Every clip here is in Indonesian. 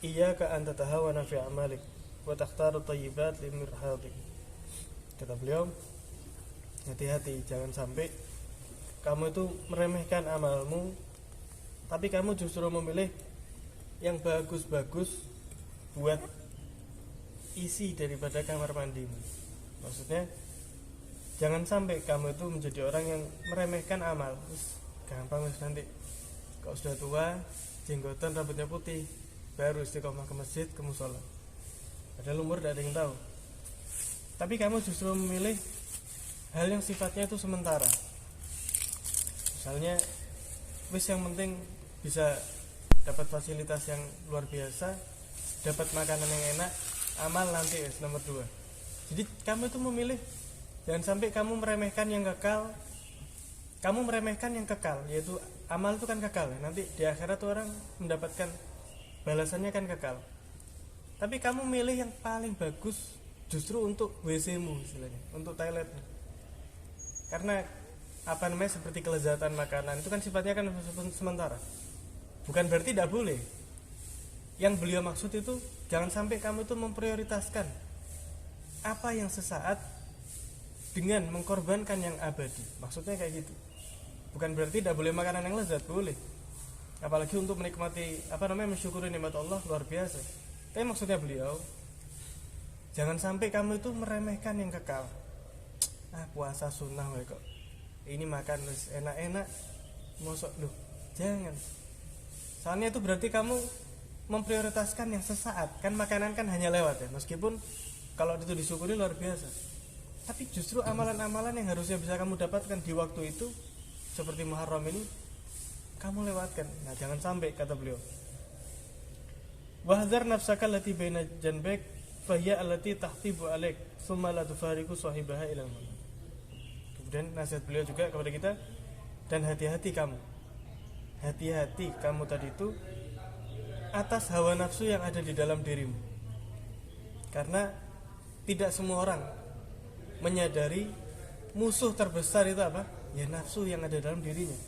iyyaka an tatahawana fi amalik wa takhtaru thayyibat limirhadik. Kata beliau, hati-hati, jangan sampai kamu itu meremehkan amalmu, tapi kamu justru memilih yang bagus-bagus buat isi daripada kamar mandimu. Maksudnya, jangan sampai kamu itu menjadi orang yang meremehkan amal. Gampang nanti kalau sudah tua, jenggotan, rambutnya putih, baru istiqomah ke masjid, ke musola. Padahal umur tidak ada yang tahu. Tapi kamu justru memilih hal yang sifatnya itu sementara. Misalnya, yang penting bisa dapat fasilitas yang luar biasa, dapat makanan yang enak, amal nanti nomor 2. Jadi kamu itu memilih, jangan sampai kamu meremehkan yang kekal. Kamu meremehkan yang kekal, yaitu amal itu kan kekal. Nanti di akhirat orang mendapatkan balasannya kan kekal. Tapi kamu milih yang paling bagus justru untuk WC-mu istilahnya, untuk toiletmu. Karena seperti kelezatan makanan itu kan sifatnya kan sementara. Bukan berarti tidak boleh. Yang beliau maksud itu jangan sampai kamu itu memprioritaskan apa yang sesaat dengan mengkorbankan yang abadi. Maksudnya kayak gitu. Bukan berarti tidak boleh makanan yang lezat, boleh. Apalagi untuk menikmati mensyukuri nikmat Allah luar biasa. Tapi maksudnya beliau, jangan sampai kamu itu meremehkan yang kekal. Puasa sunnah kok. Ini makan enak-enak, mosok loh. Jangan. Soalnya itu berarti kamu memprioritaskan yang sesaat. Kan makanan kan hanya lewat ya. Meskipun kalau itu disyukuri luar biasa. Tapi justru amalan-amalan yang harusnya bisa kamu dapatkan di waktu itu, seperti Muharram ini, kamu lewatkan. Nah, jangan sampai, kata beliau. Wahdhar nafsaka allati baina janbik fahiya allati tahtibu alaik thumma la tufariqu sahibaha ila al-maut. Kemudian nasihat beliau juga kepada kita, dan hati-hati kamu tadi itu atas hawa nafsu yang ada di dalam dirimu. Karena tidak semua orang menyadari musuh terbesar itu apa? Ya nafsu yang ada dalam dirinya.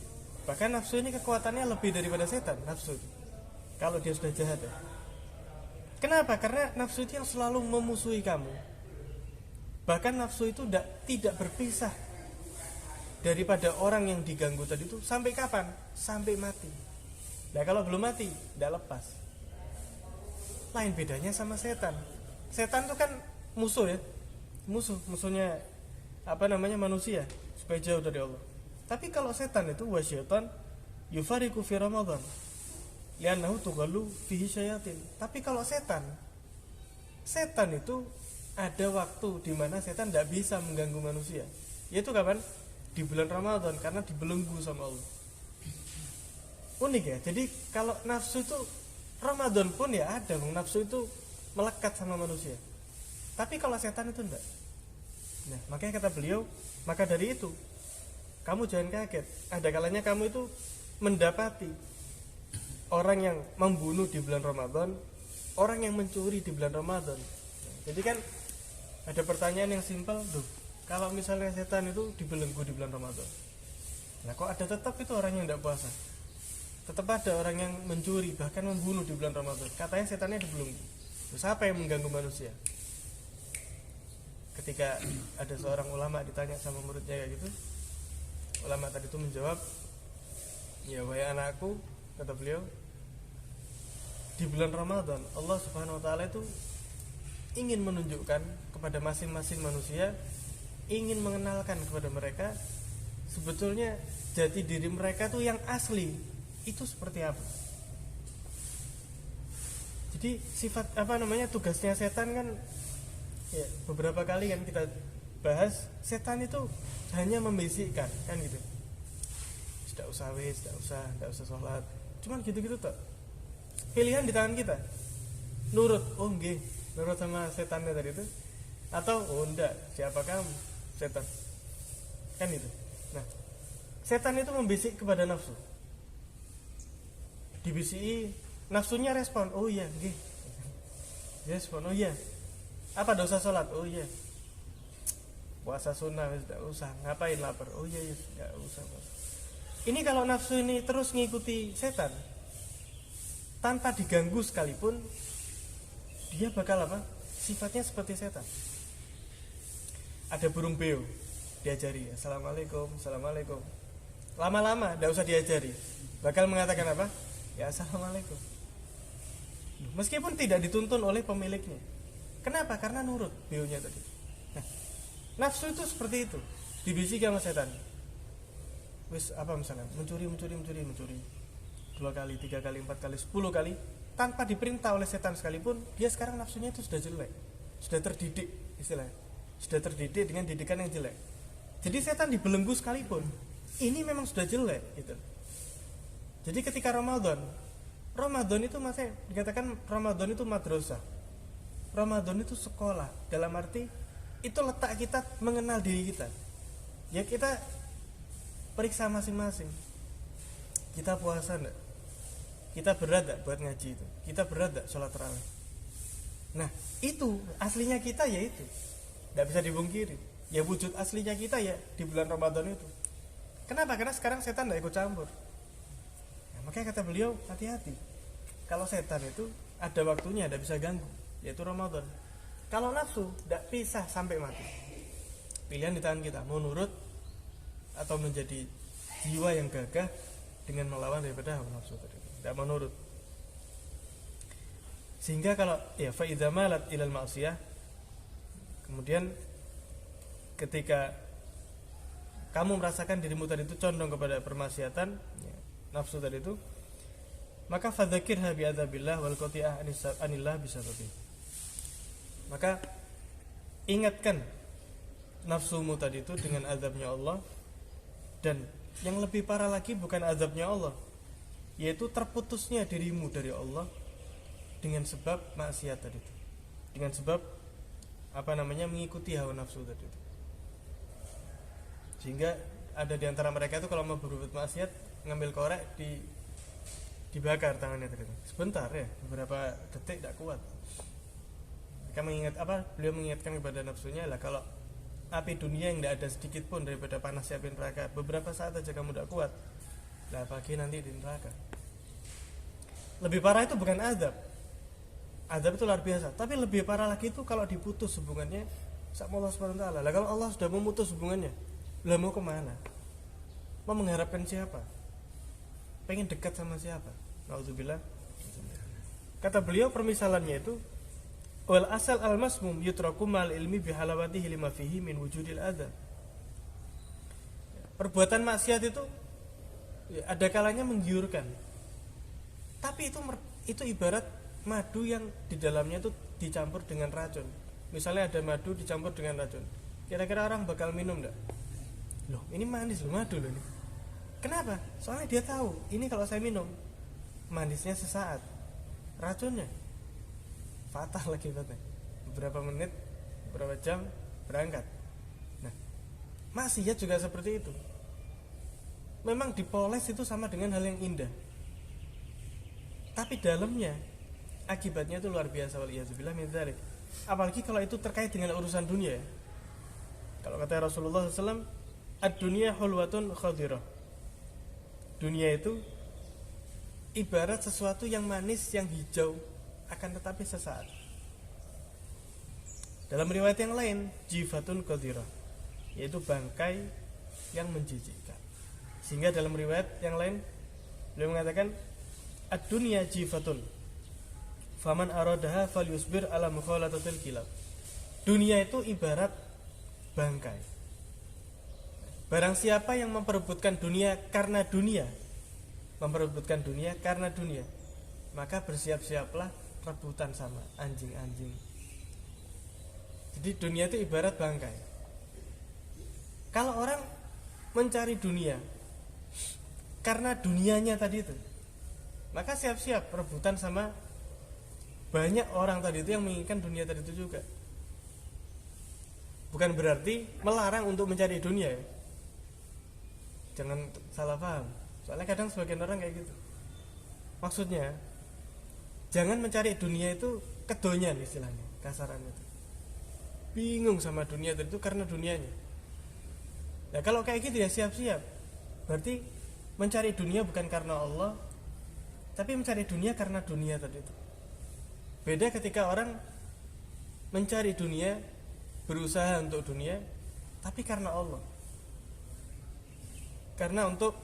Bahkan nafsu ini kekuatannya lebih daripada setan, nafsu itu. Kalau dia sudah jahat ya. Kenapa? Karena nafsu itu yang selalu memusuhi kamu. Bahkan nafsu itu tidak berpisah daripada orang yang diganggu tadi itu sampai kapan? Sampai mati. Nah kalau belum mati, tidak lepas. Lain bedanya sama setan. Setan itu kan musuh ya. Musuhnya manusia, supaya jauh dari Allah. Tapi kalau setan itu wasyaitan yufariqu fi Ramadan li'annahu tughallu fihi syayatin. Tapi kalau setan itu ada waktu di mana setan tidak bisa mengganggu manusia. Yaitu kapan? Di bulan Ramadan, karena dibelenggu sama Allah. Unik ya. Jadi kalau nafsu itu Ramadan pun ya ada, nafsu itu melekat sama manusia. Tapi kalau setan itu enggak. Nah, makanya kata beliau, maka dari itu kamu jangan kaget. Ada kalanya kamu itu mendapati orang yang membunuh di bulan Ramadan, orang yang mencuri di bulan Ramadan. Jadi kan ada pertanyaan yang simpel, kalau misalnya setan itu dibelenggu di bulan Ramadan, nah kok ada tetap itu orang yang tidak puasa? Tetap ada orang yang mencuri, bahkan membunuh di bulan Ramadan. Katanya setannya dibelenggu. Terus apa yang mengganggu manusia? Ketika ada seorang ulama ditanya sama muridnya kayak gitu, ulama tadi itu menjawab, ya wahai anakku, kata beliau, di bulan Ramadan Allah Subhanahu wa taala itu ingin menunjukkan kepada masing-masing manusia, ingin mengenalkan kepada mereka sebetulnya jati diri mereka tuh yang asli itu seperti apa. Jadi sifat tugasnya setan kan ya, beberapa kali kan kita bahas, setan itu hanya membisikkan kan gitu. Tidak usah sholat. Cuman gitu-gitu tuh. Pilihan di tangan kita. Nurut sama setannya tadi itu, atau enggak, siapa kamu? Setan. Kan itu. Nah, setan itu membisik kepada nafsu. Dibisiki, nafsunya respon, oh iya, nggih. Respon, oh iya. Apa dosa sholat? Oh iya. Puasa sunnah tidak usah. Ngapain lapar? Oh iya, tidak usah. Ini kalau nafsu ini terus ngikuti setan, tanpa diganggu sekalipun dia bakal apa? Sifatnya seperti setan. Ada burung beo, diajari assalamualaikum, assalamualaikum. Lama-lama tidak usah diajari, bakal mengatakan apa? Ya assalamualaikum. Meskipun tidak dituntun oleh pemiliknya. Kenapa? Karena nurut beonya tadi. Nah, nafsu itu seperti itu, dibisiki sama setan. Wis apa misalnya mencuri 2 kali, 3 kali, 4 kali, 10 kali tanpa diperintah oleh setan sekalipun, dia sekarang nafsunya itu sudah jelek, sudah terdidik istilahnya, sudah terdidik dengan didikan yang jelek. Jadi setan dibelenggu sekalipun ini memang sudah jelek gitu. Jadi ketika Ramadan itu masih dikatakan Ramadan itu madrasah, Ramadan itu sekolah, dalam arti itu letak kita mengenal diri kita. Ya kita periksa masing-masing, kita puasa enggak, kita berat enggak buat ngaji itu, kita berat enggak sholat tarawih. Nah itu aslinya kita, ya itu enggak bisa dibungkiri. Ya wujud aslinya kita ya di bulan Ramadan itu. Kenapa? Karena sekarang setan enggak ikut campur. Nah, makanya kata beliau hati-hati. Kalau setan itu ada waktunya, enggak bisa ganggu, yaitu Ramadan. Kalau nafsu enggak pisah sampai mati. Pilihan di tangan kita, mau nurut atau menjadi jiwa yang gagah dengan melawan daripada hawa nafsu tadi, tidak mau nurut. Sehingga kalau ya fa idza malat ilal ma'siyah, kemudian ketika kamu merasakan dirimu tadi itu condong kepada permaksiatan, ya, nafsu tadi itu, maka fadzakirha bi adzabillah wal qati'ah anillah bisababi. Maka ingatkan nafsumu tadi itu dengan azabnya Allah. Dan yang lebih parah lagi bukan azabnya Allah, yaitu terputusnya dirimu dari Allah dengan sebab maksiat tadi itu, dengan sebab mengikuti hawa nafsu tadi itu. Sehingga ada di antara mereka itu kalau mau berbuat maksiat, ngambil korek dibakar tangannya tadi itu. Sebentar ya, beberapa detik tidak kuat. Beliau mengingatkan kepada nafsunya lah, kalau api dunia yang tidak ada sedikit pun daripada panasnya api neraka, beberapa saat aja kamu tidak kuat, lah apalagi nanti di neraka. Lebih parah itu bukan azab itu luar biasa, tapi lebih parah lagi itu kalau diputus hubungannya sama Allah SWT. Lah kalau Allah sudah memutus hubungannya, lah mau kemana? Mau mengharapkan siapa? Pengen dekat sama siapa? Nauzubillah. Kata beliau permisalannya itu, wal asal al masmum yutraku mal ilmi bihalawatihi lima fihi min wujudil adza. Perbuatan maksiat itu ya, ada kalanya menggiurkan, tapi itu ibarat madu yang di dalamnya itu dicampur dengan racun. Misalnya ada madu dicampur dengan racun, kira-kira orang bakal minum enggak? Loh ini manis loh, madu loh ini. Kenapa? Soalnya dia tahu ini kalau saya minum manisnya sesaat, racunnya fatal akibatnya, beberapa menit, beberapa jam berangkat. Nah, maksiat juga seperti itu. Memang dipoles itu sama dengan hal yang indah, tapi dalamnya akibatnya itu luar biasa, waliyazubillah min dzalik. Apalagi kalau itu terkait dengan urusan dunia. Kalau kata Rasulullah SAW, ad-dunya hulwatun khadirah. Dunia itu ibarat sesuatu yang manis, yang hijau, akan tetapi sesaat. Dalam riwayat yang lain, jifatun qadirah, yaitu bangkai yang menjijikkan. Sehingga dalam riwayat yang lain beliau mengatakan ad-dunya jifatun faman aradaha falyusbir ala mukhalatatil kilab. Dunia itu ibarat bangkai. Barang siapa yang memperebutkan dunia karena dunia, maka bersiap-siaplah rebutan sama anjing-anjing. Jadi dunia itu ibarat bangkai. Kalau orang mencari dunia karena dunianya tadi itu, maka siap-siap rebutan sama banyak orang tadi itu yang menginginkan dunia tadi itu juga. Bukan berarti melarang untuk mencari dunia ya. Jangan salah paham. Soalnya kadang sebagian orang kayak gitu. Maksudnya jangan mencari dunia itu kedonyan istilahnya, kasarannya itu. Bingung sama dunia itu karena dunianya. Nah kalau kayak gitu ya siap-siap. Berarti mencari dunia bukan karena Allah, tapi mencari dunia karena dunia tadi itu. Beda ketika orang mencari dunia, berusaha untuk dunia, tapi karena Allah, karena untuk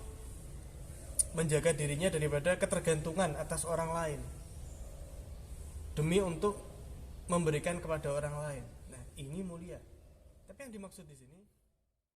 menjaga dirinya daripada ketergantungan atas orang lain, demi untuk memberikan kepada orang lain. Nah, ini mulia. Tapi yang dimaksud di sini